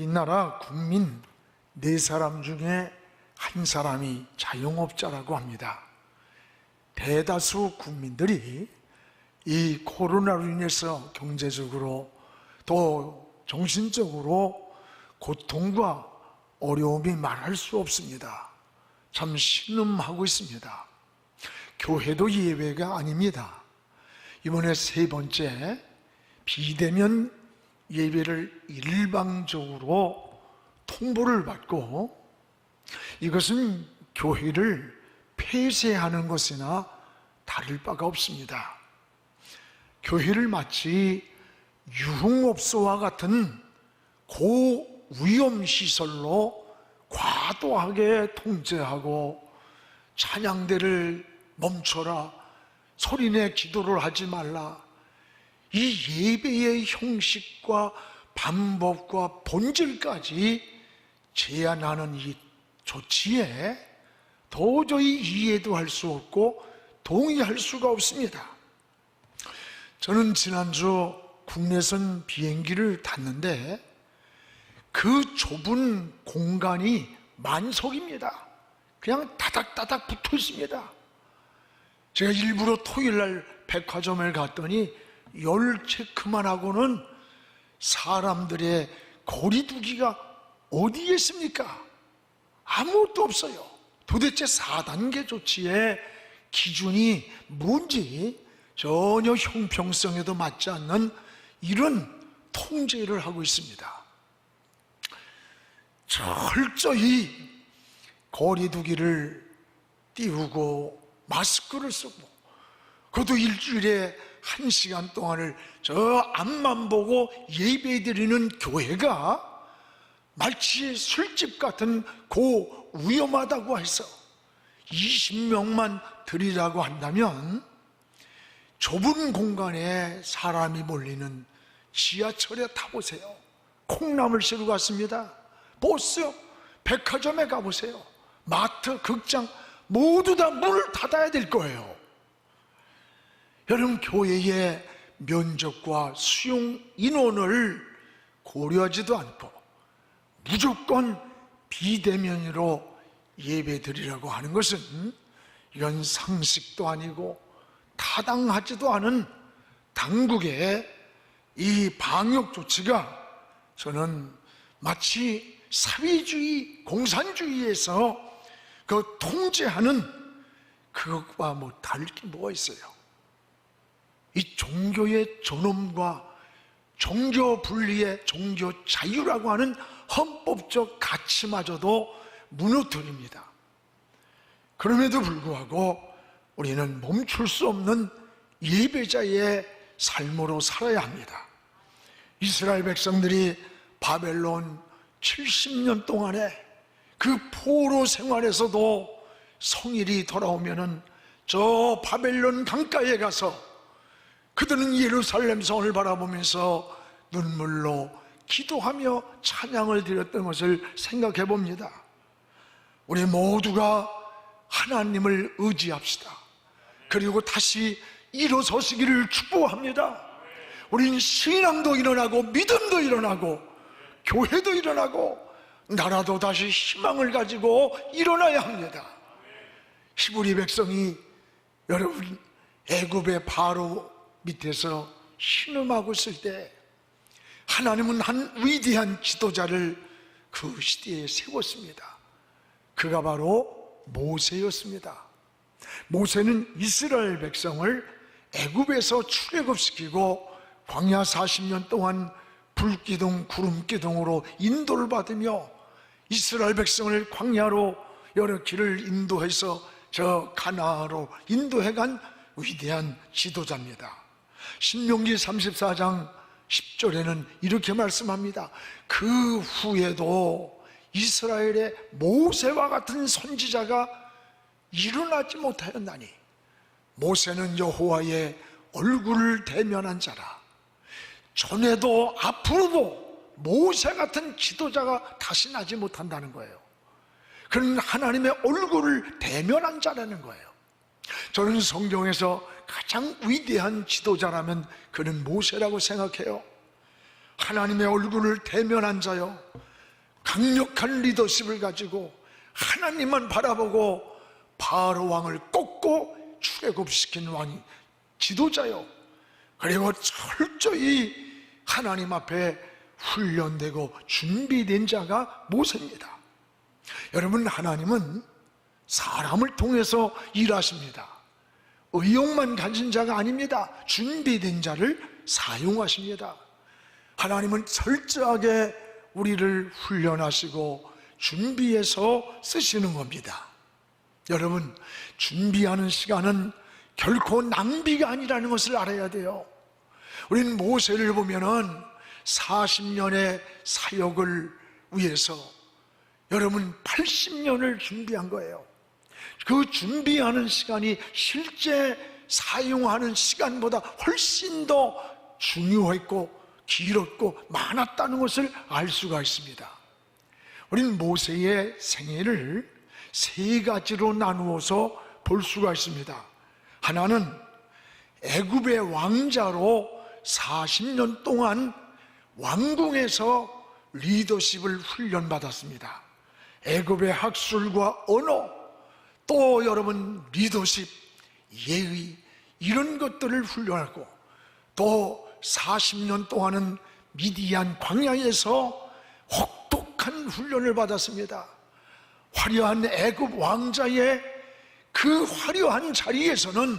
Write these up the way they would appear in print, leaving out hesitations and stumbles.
우리나라 국민 4사람 중에 한 사람이 자영업자라고 합니다. 대다수 국민들이 이 코로나로 인해서 경제적으로 또 정신적으로 고통과 어려움이 말할 수 없습니다. 참 신음하고 있습니다. 교회도 예외가 아닙니다. 이번에 3번째 비대면 예배를 일방적으로 통보를 받고 이것은 교회를 폐쇄하는 것이나 다를 바가 없습니다. 교회를 마치 유흥업소와 같은 고위험 시설로 과도하게 통제하고 찬양대를 멈춰라, 소리내 기도를 하지 말라, 이 예배의 형식과 방법과 본질까지 제한하는 이 조치에 도저히 이해도 할 수 없고 동의할 수가 없습니다. 저는 지난주 국내선 비행기를 탔는데 그 좁은 공간이 만석입니다. 그냥 다닥다닥 붙어 있습니다. 제가 일부러 토요일날 백화점을 갔더니 열 체크만 하고는 사람들의 거리두기가 어디에 있습니까? 아무것도 없어요. 도대체 4단계 조치의 기준이 뭔지 전혀 형평성에도 맞지 않는 이런 통제를 하고 있습니다. 철저히 거리두기를 띄우고 마스크를 쓰고, 그것도 일주일에 1시간 동안을 저 앞만 보고 예배드리는 교회가 마치 술집 같은 위험하다고 해서 20명만 드리라고 한다면 좁은 공간에 사람이 몰리는 지하철에 타보세요. 콩나물 시루 갔습니다. 버스, 백화점에 가보세요. 마트, 극장 모두 다 문을 닫아야 될 거예요. 여러분, 교회의 면적과 수용 인원을 고려하지도 않고 무조건 비대면으로 예배 드리라고 하는 것은 이건 상식도 아니고 타당하지도 않은 당국의 이 방역 조치가 저는 마치 사회주의, 공산주의에서 그 통제하는 그것과 뭐 다를 게 뭐가 있어요? 이 종교의 존엄과 종교 분리의 종교 자유라고 하는 헌법적 가치마저도 무너뜨립니다. 그럼에도 불구하고 우리는 멈출 수 없는 예배자의 삶으로 살아야 합니다. 이스라엘 백성들이 바벨론 70년 동안에 그 포로 생활에서도 성일이 돌아오면은 저 바벨론 강가에 가서 그들은 예루살렘 성을 바라보면서 눈물로 기도하며 찬양을 드렸던 것을 생각해 봅니다. 우리 모두가 하나님을 의지합시다. 그리고 다시 일어서시기를 축복합니다. 우리는 신앙도 일어나고 믿음도 일어나고 교회도 일어나고 나라도 다시 희망을 가지고 일어나야 합니다. 히브리 백성이 여러분 애굽의 바로 밑에서 신음하고 있을 때 하나님은 한 위대한 지도자를 그 시대에 세웠습니다. 그가 바로 모세였습니다. 모세는 이스라엘 백성을 애굽에서 출애굽시키고 광야 40년 동안 불기둥 구름기둥으로 인도를 받으며 이스라엘 백성을 광야로 여러 길을 인도해서 저 가나안으로 인도해간 위대한 지도자입니다. 신명기 34장 10절에는 이렇게 말씀합니다. 그 후에도 이스라엘의 모세와 같은 선지자가 일어나지 못하였나니 모세는 여호와의 얼굴을 대면한 자라. 전에도 앞으로도 모세 같은 지도자가 다시 나지 못한다는 거예요. 그는 하나님의 얼굴을 대면한 자라는 거예요. 저는 성경에서 가장 위대한 지도자라면 그는 모세라고 생각해요. 하나님의 얼굴을 대면한 자요, 강력한 리더십을 가지고 하나님만 바라보고 바로 왕을 꺾고 출애굽시킨 왕이 지도자요. 그리고 철저히 하나님 앞에 훈련되고 준비된 자가 모세입니다. 여러분, 하나님은 사람을 통해서 일하십니다. 의욕만 가진 자가 아닙니다. 준비된 자를 사용하십니다. 하나님은 철저하게 우리를 훈련하시고 준비해서 쓰시는 겁니다. 여러분, 준비하는 시간은 결코 낭비가 아니라는 것을 알아야 돼요. 우리는 모세를 보면은 40년의 사역을 위해서 여러분 80년을 준비한 거예요. 그 준비하는 시간이 실제 사용하는 시간보다 훨씬 더 중요했고 길었고 많았다는 것을 알 수가 있습니다. 우리는 모세의 생애를 세 가지로 나누어서 볼 수가 있습니다. 하나는 애굽의 왕자로 40년 동안 왕궁에서 리더십을 훈련받았습니다. 애굽의 학술과 언어, 또 여러분 리더십, 예의, 이런 것들을 훈련하고, 또 40년 동안은 미디안 광야에서 혹독한 훈련을 받았습니다. 화려한 애굽 왕자의 그 화려한 자리에서는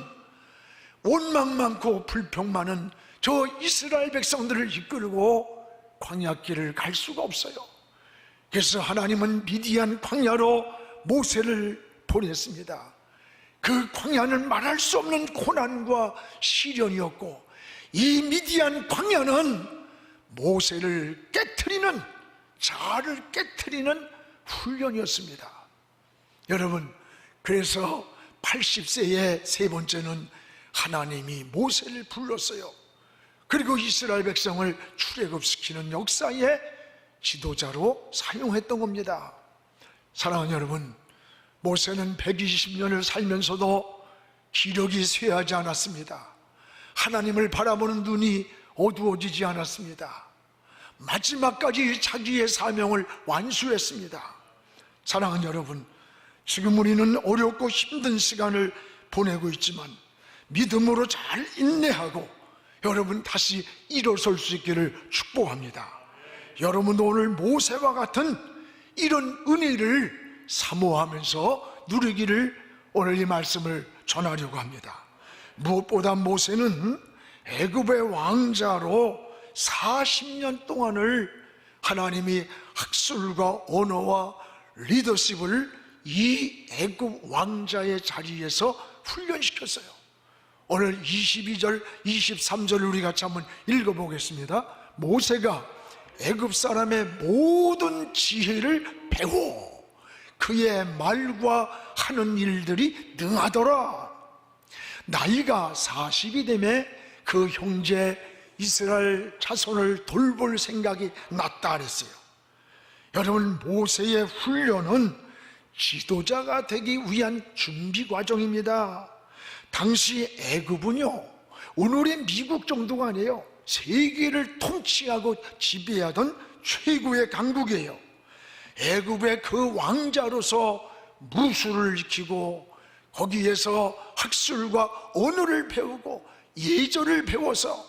원망 많고 불평 많은 저 이스라엘 백성들을 이끌고 광야길을 갈 수가 없어요. 그래서 하나님은 미디안 광야로 모세를 보냈습니다. 그 광야는 말할 수 없는 고난과 시련이었고, 이 미디안 광야는 모세를 깨트리는, 자아를 깨트리는 훈련이었습니다. 여러분, 그래서 80세의 세 번째는 하나님이 모세를 불렀어요. 그리고 이스라엘 백성을 출애굽시키는 역사의 지도자로 사용했던 겁니다. 사랑하는 여러분, 모세는 120년을 살면서도 기력이 쇠하지 않았습니다. 하나님을 바라보는 눈이 어두워지지 않았습니다. 마지막까지 자기의 사명을 완수했습니다. 사랑하는 여러분, 지금 우리는 어렵고 힘든 시간을 보내고 있지만 믿음으로 잘 인내하고 여러분 다시 일어설 수 있기를 축복합니다. 여러분도 오늘 모세와 같은 이런 은혜를 사모하면서 누리기를 오늘 이 말씀을 전하려고 합니다. 무엇보다 모세는 애굽의 왕자로 40년 동안을 하나님이 학술과 언어와 리더십을 이 애굽 왕자의 자리에서 훈련시켰어요. 오늘 22절, 23절을 우리 같이 한번 읽어보겠습니다. 모세가 애굽 사람의 모든 지혜를 배워 그의 말과 하는 일들이 능하더라. 나이가 40이 되매 그 형제 이스라엘 자손을 돌볼 생각이 났다 그랬어요. 여러분, 모세의 훈련은 지도자가 되기 위한 준비 과정입니다. 당시 애굽은요, 오늘의 미국 정도가 아니에요. 세계를 통치하고 지배하던 최고의 강국이에요. 애굽의 그 왕자로서 무술을 익히고 거기에서 학술과 언어를 배우고 예절을 배워서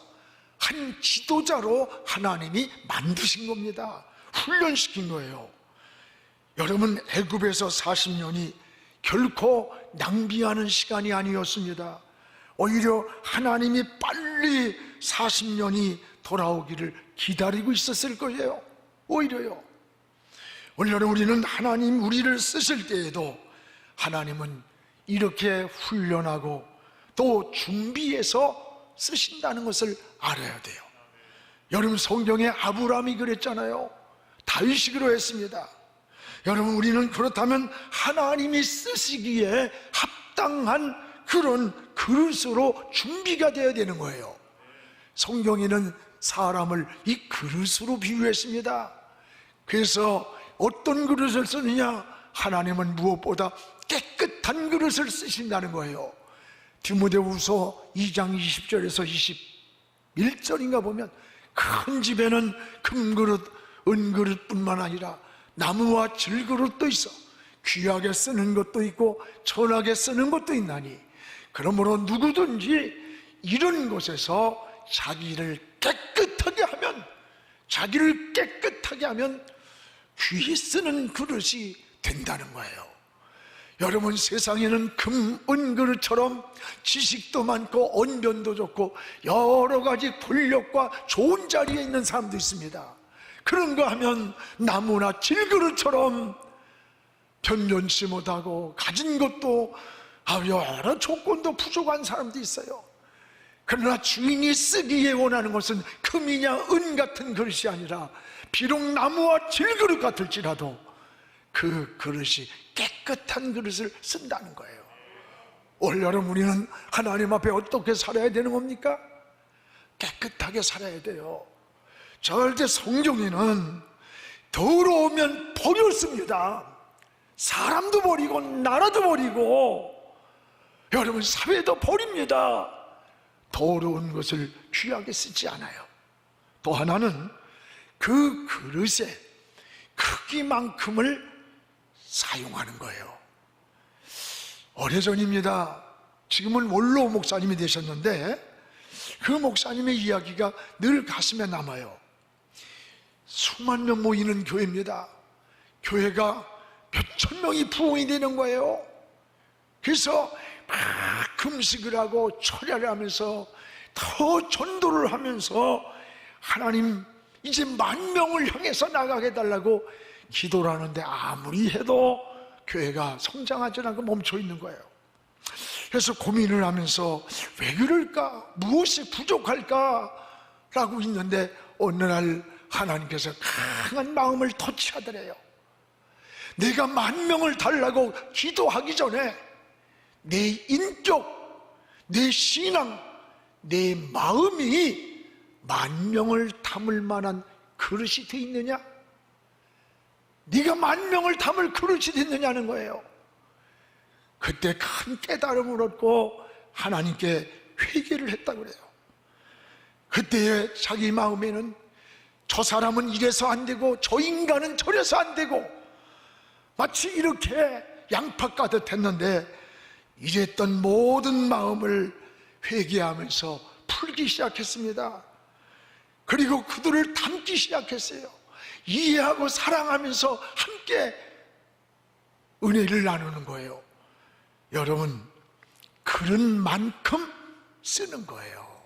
한 지도자로 하나님이 만드신 겁니다. 훈련시킨 거예요. 여러분, 애굽에서 40년이 결코 낭비하는 시간이 아니었습니다. 오히려 하나님이 빨리 40년이 돌아오기를 기다리고 있었을 거예요. 오히려요. 오늘 우리는 하나님 우리를 쓰실 때에도 하나님은 이렇게 훈련하고 또 준비해서 쓰신다는 것을 알아야 돼요. 여러분, 성경에 아브라함이 그랬잖아요. 다윗이 그러했습니다. 여러분, 우리는 그렇다면 하나님이 쓰시기에 합당한 그런 그릇으로 준비가 되어야 되는 거예요. 성경에는 사람을 이 그릇으로 비유했습니다. 그래서 어떤 그릇을 쓰느냐? 하나님은 무엇보다 깨끗한 그릇을 쓰신다는 거예요. 디모데후서 2장 20절에서 21절인가 보면 큰 집에는 금그릇, 은그릇뿐만 아니라 나무와 질그릇도 있어 귀하게 쓰는 것도 있고 천하게 쓰는 것도 있나니 그러므로 누구든지 이런 곳에서 자기를 깨끗하게 하면 귀히 쓰는 그릇이 된다는 거예요. 여러분, 세상에는 금, 은 그릇처럼 지식도 많고 언변도 좋고 여러 가지 권력과 좋은 자리에 있는 사람도 있습니다. 그런가 하면 나무나 질그릇처럼 변변치 못하고 가진 것도 여러 조건도 부족한 사람도 있어요. 그러나 주인이 쓰기에 원하는 것은 금이냐 은 같은 그릇이 아니라 비록 나무와 질그릇 같을지라도 그 그릇이 깨끗한 그릇을 쓴다는 거예요. 올여름 우리는 하나님 앞에 어떻게 살아야 되는 겁니까? 깨끗하게 살아야 돼요. 절대 성경에는 더러우면 버렸습니다. 사람도 버리고 나라도 버리고 여러분 사회도 버립니다. 더러운 것을 귀하게 쓰지 않아요. 또 하나는 그 그릇의 크기만큼을 사용하는 거예요. 오래전입니다. 지금은 원로 목사님이 되셨는데 그 목사님의 이야기가 늘 가슴에 남아요. 수만 명 모이는 교회입니다. 교회가 몇천 명이 부흥이 되는 거예요. 그래서 막 금식을 하고 철야를 하면서 더 전도를 하면서 하나님 이제 10,000명을 향해서 나가게 해달라고 기도를 하는데 아무리 해도 교회가 성장하지 않고 멈춰 있는 거예요. 그래서 고민을 하면서 왜 그럴까? 무엇이 부족할까? 라고 있는데 어느 날 하나님께서 강한 마음을 터치하더래요. 내가 10,000명을 달라고 기도하기 전에 내 인격, 내 신앙, 내 마음이 10,000명을 담을 만한 그릇이 돼 있느냐? 네가 10,000명을 담을 그릇이 됐느냐는 거예요. 그때 큰 깨달음을 얻고 하나님께 회개를 했다고 그래요. 그때의 자기 마음에는 저 사람은 이래서 안 되고 저 인간은 저래서 안 되고 마치 이렇게 양파 가듯 했는데 이랬던 모든 마음을 회개하면서 풀기 시작했습니다. 그리고 그들을 닮기 시작했어요. 이해하고 사랑하면서 함께 은혜를 나누는 거예요. 여러분, 그릇만큼 쓰는 거예요.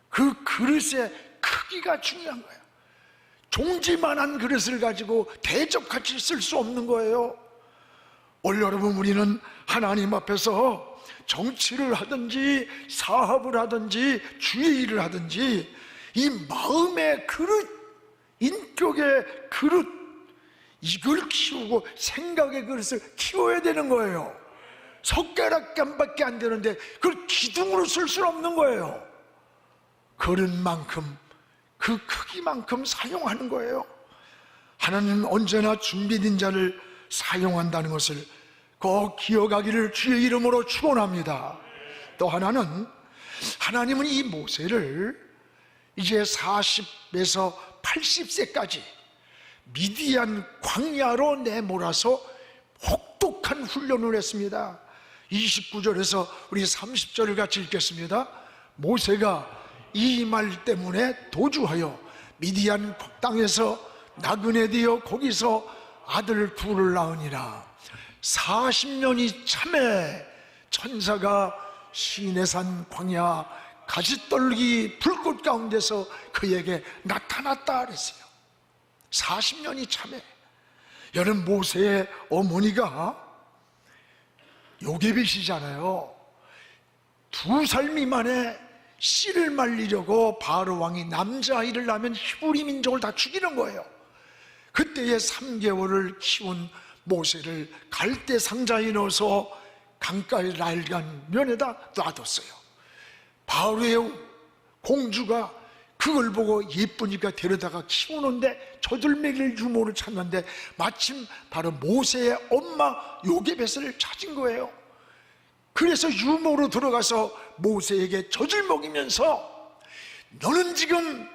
그 그릇의 크기가 중요한 거예요. 종지만한 그릇을 가지고 대접같이 쓸 수 없는 거예요. 올여러분, 우리는 하나님 앞에서 정치를 하든지 사업을 하든지 주의 일을 하든지 이 마음의 그릇, 인격의 그릇, 이걸 키우고 생각의 그릇을 키워야 되는 거예요. 젓가락감밖에 안 되는데 그걸 기둥으로 쓸 수는 없는 거예요. 그릇만큼, 그 크기만큼 사용하는 거예요. 하나님은 언제나 준비된 자를 사용한다는 것을 꼭 기억하기를 주의 이름으로 축원합니다. 또 하나는 하나님은 이 모세를 이제 40에서 80세까지 미디안 광야로 내몰아서 혹독한 훈련을 했습니다. 29절에서 우리 30절을 같이 읽겠습니다. 모세가 이 말 때문에 도주하여 미디안 땅에서 나그네 되어 거기서 아들 둘을 낳으니라. 40년이 참에 천사가 시내산 광야 가시떨기 불꽃 가운데서 그에게 나타났다 그랬어요. 40년이 참에. 여러분, 모세의 어머니가 요게벳이잖아요. 2살 미만에 씨를 말리려고 바로 왕이 남자아이를 낳으면 히브리 민족을 다 죽이는 거예요. 그때에 3개월을 키운 모세를 갈대 상자에 넣어서 강가의 낡은 면에다 놔뒀어요. 바로의 공주가 그걸 보고 예쁘니까 데려다가 키우는데 저들매길 유모를 찾는데 마침 바로 모세의 엄마 요게벳을 찾은 거예요. 그래서 유모로 들어가서 모세에게 젖을 먹이면서 너는 지금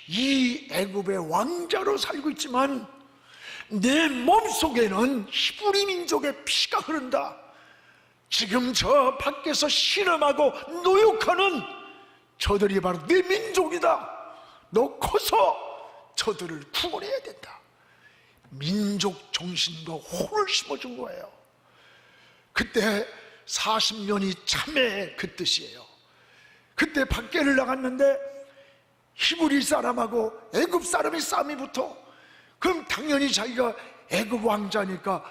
이 애굽의 왕자로 살고 있지만 내 몸속에는 히브리 민족의 피가 흐른다. 지금 저 밖에서 신음하고 노역하는 저들이 바로 내 민족이다. 너 커서 저들을 구원해야 된다. 민족 정신과 혼을 심어준 거예요. 그때 40년이 참회 그 뜻이에요. 그때 밖에를 나갔는데 히브리 사람하고 애굽 사람이 싸움이 붙어. 그럼 당연히 자기가 애굽 왕자니까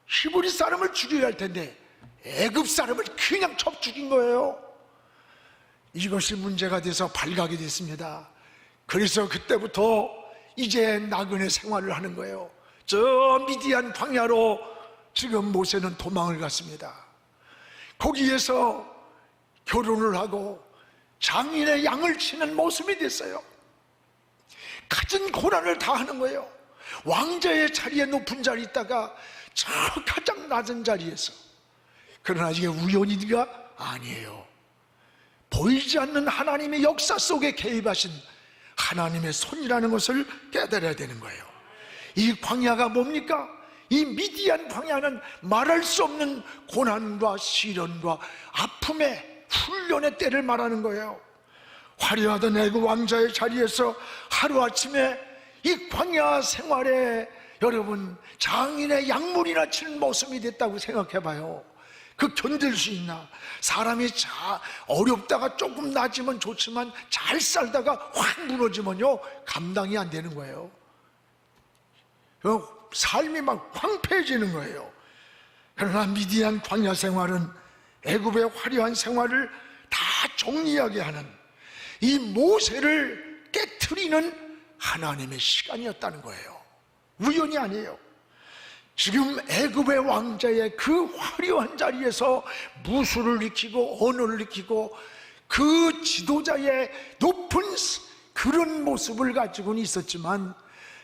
히브리 사람을 죽여야 할 텐데 애굽 사람을 그냥 쳐 죽인 거예요. 이것이 문제가 돼서 발각이 됐습니다. 그래서 그때부터 이제 나그네 생활을 하는 거예요. 저 미디안 광야로 지금 모세는 도망을 갔습니다. 거기에서 결혼을 하고 장인의 양을 치는 모습이 됐어요. 갖은 고난을 다 하는 거예요. 왕자의 자리에 높은 자리에 있다가 저 가장 낮은 자리에서. 그러나 이게 우연이가 아니에요. 보이지 않는 하나님의 역사 속에 개입하신 하나님의 손이라는 것을 깨달아야 되는 거예요. 이 광야가 뭡니까? 이 미디안 광야는 말할 수 없는 고난과 시련과 아픔의 훈련의 때를 말하는 거예요. 화려하던 애굽 왕자의 자리에서 하루아침에 이 광야 생활에 여러분 장인의 양물이나 치는 모습이 됐다고 생각해 봐요. 그 견딜 수 있나? 사람이 어렵다가 조금 나아지면 좋지만 잘 살다가 확 무너지면요 감당이 안 되는 거예요. 삶이 막 황폐해지는 거예요. 그러나 미디안 광야 생활은 애굽의 화려한 생활을 다 정리하게 하는 이 모세를 깨트리는 하나님의 시간이었다는 거예요. 우연이 아니에요. 지금 애굽의 왕자의 그 화려한 자리에서 무술을 익히고 언어를 익히고 그 지도자의 높은 그런 모습을 가지고는 있었지만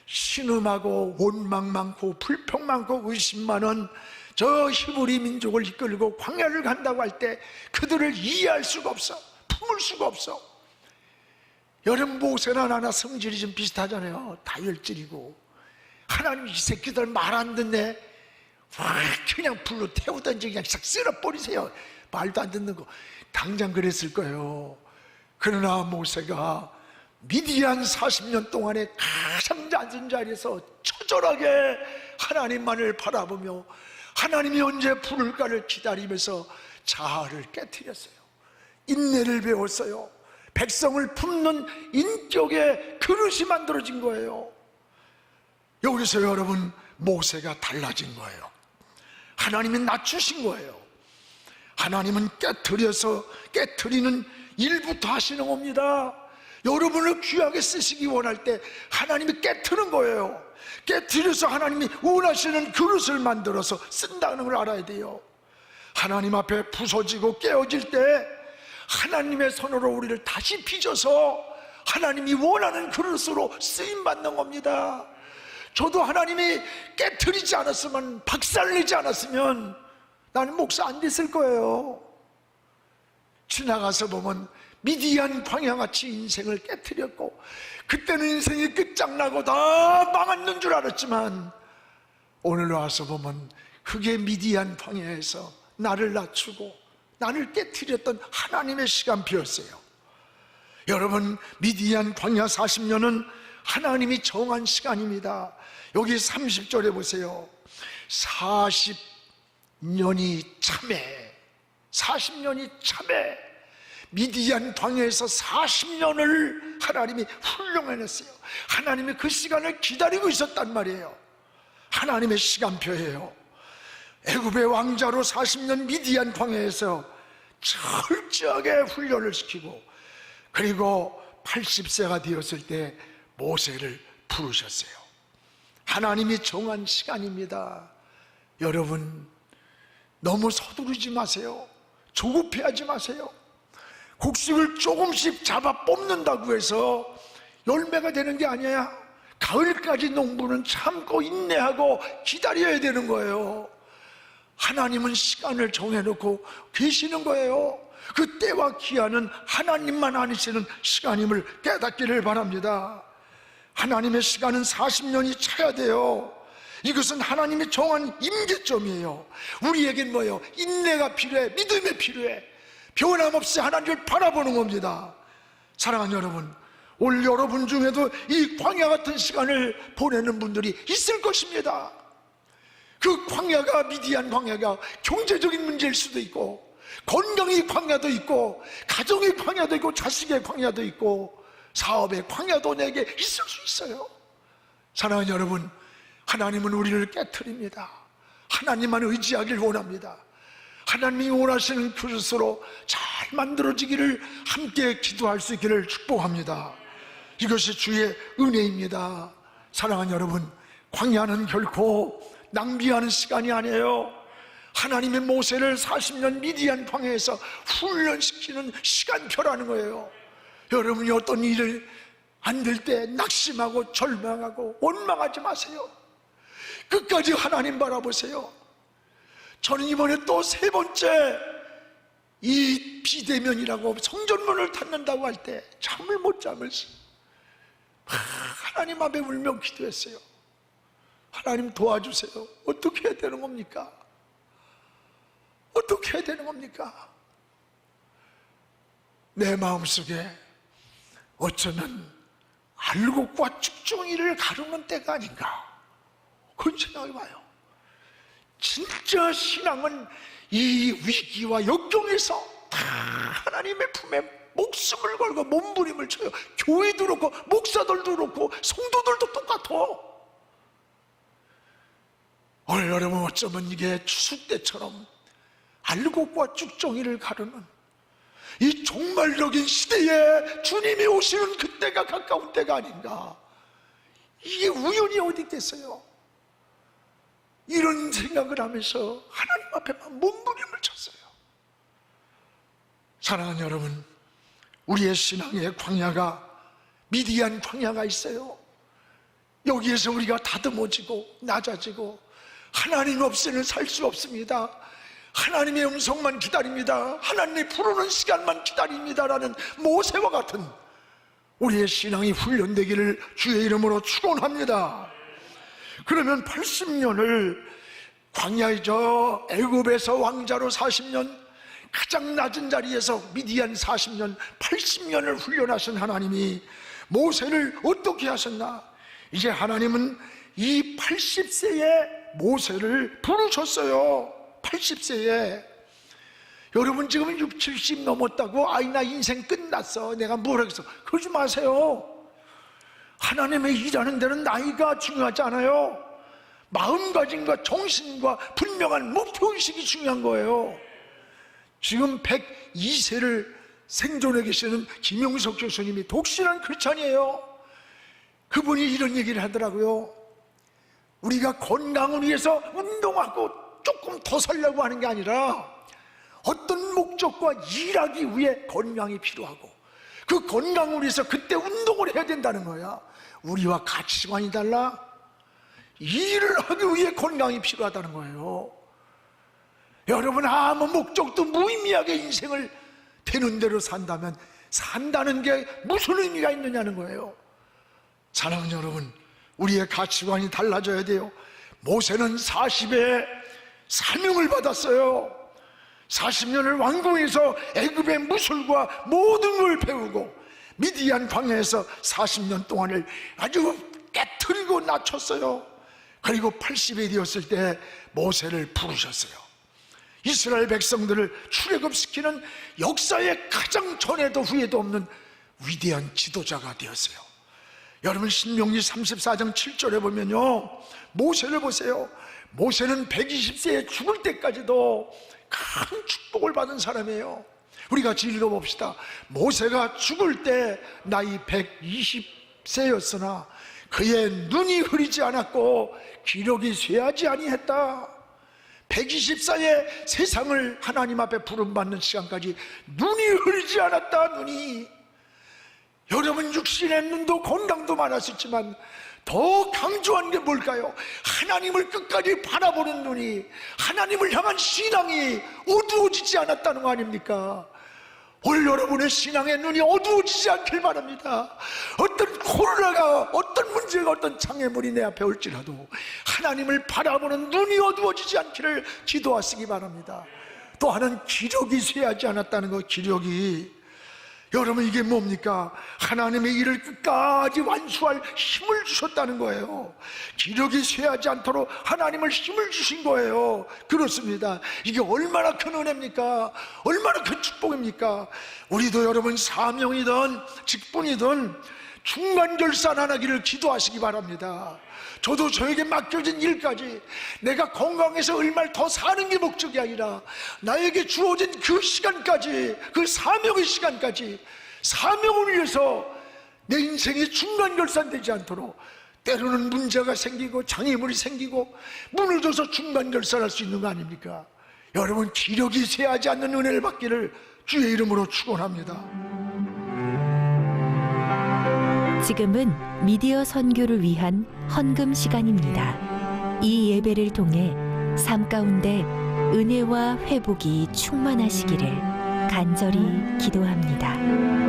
신음하고 원망 많고 불평 많고 의심 많은 저 히브리 민족을 이끌고 광야를 간다고 할 때 그들을 이해할 수가 없어. 품을 수가 없어. 여러분 모세나 나나 성질이 좀 비슷하잖아요. 다혈질이고 하나님 이 새끼들 말 안 듣네. 그냥 불로 태우든지 그냥 싹 쓸어버리세요. 말도 안 듣는 거. 당장 그랬을 거예요. 그러나 모세가 미디안 40년 동안에 가장 낮은 자리에서 처절하게 하나님만을 바라보며 하나님이 언제 부를까를 기다리면서 자아를 깨트렸어요. 인내를 배웠어요. 백성을 품는 인격의 그릇이 만들어진 거예요. 여기서 여러분 모세가 달라진 거예요. 하나님이 낮추신 거예요. 하나님은 깨트리는 일부터 하시는 겁니다. 여러분을 귀하게 쓰시기 원할 때 하나님이 깨트는 거예요. 깨트려서 하나님이 원하시는 그릇을 만들어서 쓴다는 걸 알아야 돼요. 하나님 앞에 부서지고 깨어질 때 하나님의 손으로 우리를 다시 빚어서 하나님이 원하는 그릇으로 쓰임받는 겁니다. 저도 하나님이 깨트리지 않았으면, 박살내지 않았으면 나는 목사 안 됐을 거예요. 지나가서 보면 미디안 광야같이 인생을 깨트렸고 그때는 인생이 끝장나고 다 망했는 줄 알았지만 오늘 와서 보면 그게 미디안 광야에서 나를 낮추고 나를 깨트렸던 하나님의 시간표였어요. 여러분 미디안 광야 40년은 하나님이 정한 시간입니다. 여기 30절에 보세요. 40년이 참회, 40년이 참회. 미디안 광야에서 40년을 하나님이 훈련해냈어요. 하나님이 그 시간을 기다리고 있었단 말이에요. 하나님의 시간표예요. 애굽의 왕자로 40년 미디안 광야에서 철저하게 훈련을 시키고 그리고 80세가 되었을 때 모세를 부르셨어요. 하나님이 정한 시간입니다. 여러분 너무 서두르지 마세요. 조급해하지 마세요. 곡식을 조금씩 잡아 뽑는다고 해서 열매가 되는 게 아니야. 가을까지 농부는 참고 인내하고 기다려야 되는 거예요. 하나님은 시간을 정해놓고 계시는 거예요. 그 때와 기한은 하나님만 아시는 시간임을 깨닫기를 바랍니다. 하나님의 시간은 40년이 차야 돼요. 이것은 하나님이 정한 임계점이에요. 우리에겐 뭐예요? 인내가 필요해, 믿음이 필요해. 변함없이 하나님을 바라보는 겁니다. 사랑하는 여러분, 올 여러분 중에도 이 광야 같은 시간을 보내는 분들이 있을 것입니다. 그 광야가, 미디안 광야가 경제적인 문제일 수도 있고, 건강의 광야도 있고, 가정의 광야도 있고, 자식의 광야도 있고, 사업의 광야도 내게 있을 수 있어요. 사랑하는 여러분, 하나님은 우리를 깨트립니다. 하나님만 의지하길 원합니다. 하나님이 원하시는 그릇으로 잘 만들어지기를 함께 기도할 수 있기를 축복합니다. 이것이 주의 은혜입니다. 사랑하는 여러분, 광야는 결코 낭비하는 시간이 아니에요. 하나님의 모세를 40년 미디안 광야에서 훈련시키는 시간표라는 거예요. 여러분이 어떤 일을 안 될 때 낙심하고 절망하고 원망하지 마세요. 끝까지 하나님 바라보세요. 저는 이번에 또 세 번째 이 비대면이라고 성전문을 닫는다고 할 때 잠을 못 자면서 하나님 앞에 울며 기도했어요. 하나님 도와주세요. 어떻게 해야 되는 겁니까? 어떻게 해야 되는 겁니까? 내 마음속에 어쩌면 알곡과 쭉정이를 가르는 때가 아닌가, 그런 생각이 와요. 진짜 신앙은 이 위기와 역경에서 다 하나님의 품에 목숨을 걸고 몸부림을 쳐요. 교회도 그렇고 목사들도 그렇고 성도들도 똑같아. 오늘 여러분, 어쩌면 이게 추수 때처럼 알곡과 쭉정이를 가르는 이 종말적인 시대에 주님이 오시는 그때가 가까운 때가 아닌가. 이게 우연이 어디 있겠어요? 이런 생각을 하면서 하나님 앞에만 몸부림을 쳤어요. 사랑하는 여러분, 우리의 신앙의 광야가, 미디안 광야가 있어요. 여기에서 우리가 다듬어지고 낮아지고, 하나님 없이는 살 수 없습니다. 하나님의 음성만 기다립니다. 하나님이 부르는 시간만 기다립니다라는 모세와 같은 우리의 신앙이 훈련되기를 주의 이름으로 축원합니다. 그러면 80년을 광야이죠, 애굽에서 왕자로 40년, 가장 낮은 자리에서 미디안 40년, 80년을 훈련하신 하나님이 모세를 어떻게 하셨나? 이제 하나님은 이 80세의 모세를 부르셨어요. 80세에. 여러분 지금 60, 70 넘었다고 나 인생 끝났어, 내가 뭘 하겠어, 그러지 마세요. 하나님의 일하는 데는 나이가 중요하지 않아요. 마음가짐과 정신과 분명한 목표의식이 중요한 거예요. 지금 102세를 생존해 계시는 김용석 교수님이 독실한 크리스찬이에요. 그분이 이런 얘기를 하더라고요. 우리가 건강을 위해서 운동하고 조금 더 살려고 하는 게 아니라 어떤 목적과 일하기 위해 건강이 필요하고, 그 건강을 위해서 그때 운동을 해야 된다는 거야. 우리와 가치관이 달라. 일을 하기 위해 건강이 필요하다는 거예요. 여러분, 아무 목적도 무의미하게 인생을 되는 대로 산다면 산다는 게 무슨 의미가 있느냐는 거예요. 사랑하는 여러분, 우리의 가치관이 달라져야 돼요. 모세는 40에 사명을 받았어요. 40년을 왕궁에서 애굽의 무술과 모든 걸 배우고 미디안 광야에서 40년 동안을 아주 깨트리고 낮췄어요. 그리고 80이 되었을 때 모세를 부르셨어요. 이스라엘 백성들을 출애굽시키는 역사의 가장 전에도 후에도 없는 위대한 지도자가 되었어요. 여러분, 신명기 34장 7절에 보면요, 모세를 보세요. 모세는 120세에 죽을 때까지도 큰 축복을 받은 사람이에요. 우리 같이 읽어봅시다. 모세가 죽을 때 나이 120세였으나 그의 눈이 흐리지 않았고 기력이 쇠하지 아니했다. 120세에 세상을 하나님 앞에 부름받는 시간까지 눈이 흐리지 않았다. 눈이. 여러분, 육신의 눈도 건강도 많았었지만 더 강조한 게 뭘까요? 하나님을 끝까지 바라보는 눈이, 하나님을 향한 신앙이 어두워지지 않았다는 거 아닙니까? 오늘 여러분의 신앙의 눈이 어두워지지 않길 바랍니다. 어떤 코로나가, 어떤 문제가, 어떤 장애물이 내 앞에 올지라도 하나님을 바라보는 눈이 어두워지지 않기를 기도하시기 바랍니다. 또 하나는 기력이 쇠하지 않았다는 것. 기력이, 여러분 이게 뭡니까? 하나님의 일을 끝까지 완수할 힘을 주셨다는 거예요. 기력이 쇠하지 않도록 하나님을 힘을 주신 거예요. 그렇습니다. 이게 얼마나 큰 은혜입니까? 얼마나 큰 축복입니까? 우리도 여러분 사명이든 직분이든 중간 결산 안 하기를 기도하시기 바랍니다. 저도 저에게 맡겨진 일까지 내가 건강해서 얼마를 더 사는 게 목적이 아니라 나에게 주어진 그 시간까지, 그 사명의 시간까지, 사명을 위해서 내 인생이 중간 결산되지 않도록, 때로는 문제가 생기고 장애물이 생기고 무너져서 중간 결산할 수 있는 거 아닙니까? 여러분 기력이 쇠하지 않는 은혜를 받기를 주의 이름으로 축원합니다. 지금은 미디어 선교를 위한 헌금 시간입니다. 이 예배를 통해 삶 가운데 은혜와 회복이 충만하시기를 간절히 기도합니다.